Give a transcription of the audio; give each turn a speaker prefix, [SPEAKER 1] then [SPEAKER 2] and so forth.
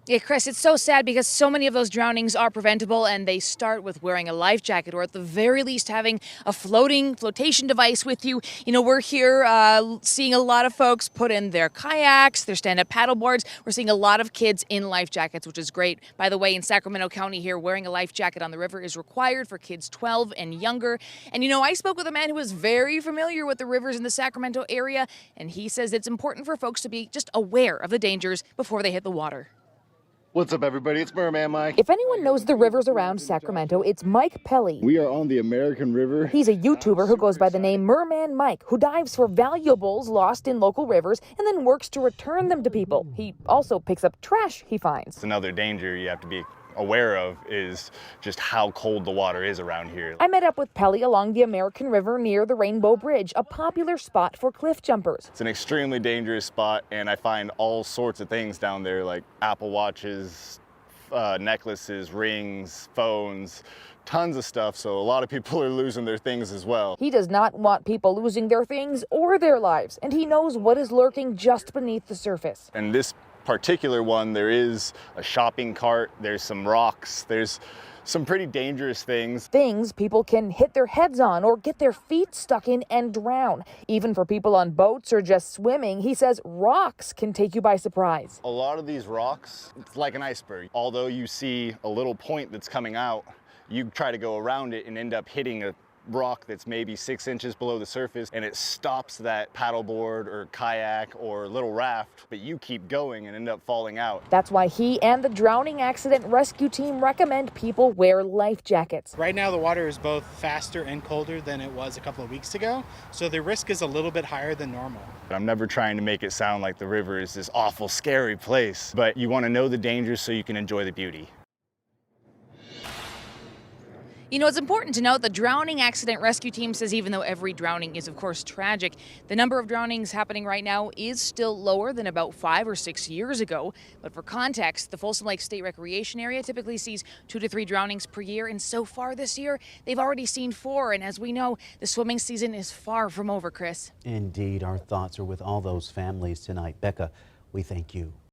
[SPEAKER 1] Yeah, Chris, it's so sad because so many of those drownings are preventable, and they start with wearing a life jacket or at the very least having a flotation device with you. You know, we're here seeing a lot of folks put in their kayaks, their stand-up paddle boards. We're seeing a lot of kids in life jackets, which is great. By the way, in Sacramento County here, wearing a life jacket on the river is required for kids 12 and younger. And you know, I spoke with a man who is very familiar with the rivers in the Sacramento area, and he says it's important for folks to be just aware of the dangers before they hit the water.
[SPEAKER 2] What's up, everybody? It's Merman Mike.
[SPEAKER 3] If anyone knows the rivers around Sacramento, it's Mike Pelly.
[SPEAKER 2] We are on the American River.
[SPEAKER 3] He's a YouTuber who goes by the name Merman Mike, who dives for valuables lost in local rivers and then works to return them to people. He also picks up trash he finds.
[SPEAKER 4] Another danger you have to be aware of is just how cold the water is around here.
[SPEAKER 3] I met up with Pelly along the American River near the Rainbow Bridge, a popular spot for cliff jumpers.
[SPEAKER 4] It's an extremely dangerous spot, and I find all sorts of things down there, like Apple Watches, necklaces, rings, phones, tons of stuff. So a lot of people are losing their things as well.
[SPEAKER 3] He does not want people losing their things or their lives, and he knows what is lurking just beneath the surface.
[SPEAKER 4] And this particular one, there is a shopping cart, there's some rocks, there's some pretty dangerous things.
[SPEAKER 3] Things people can hit their heads on or get their feet stuck in and drown. Even for people on boats or just swimming, he says rocks can take you by surprise.
[SPEAKER 4] A lot of these rocks, it's like an iceberg. Although you see a little point that's coming out, you try to go around it and end up hitting a rock that's maybe 6 inches below the surface, and it stops that paddleboard or kayak or little raft, but you keep going and end up falling out.
[SPEAKER 3] That's why he and the drowning accident rescue team recommend people wear life jackets.
[SPEAKER 5] Right now the water is both faster and colder than it was a couple of weeks ago, so the risk is a little bit higher than normal.
[SPEAKER 4] I'm never trying to make it sound like the river is this awful, scary place, but you want to know the dangers so you can enjoy the beauty.
[SPEAKER 1] You know, it's important to note the drowning accident rescue team says even though every drowning is, of course, tragic, the number of drownings happening right now is still lower than about 5 or 6 years ago. But for context, the Folsom Lake State Recreation Area typically sees 2 to 3 drownings per year. And so far this year, they've already seen 4. And as we know, the swimming season is far from over, Chris.
[SPEAKER 6] Indeed, our thoughts are with all those families tonight. Becca, we thank you.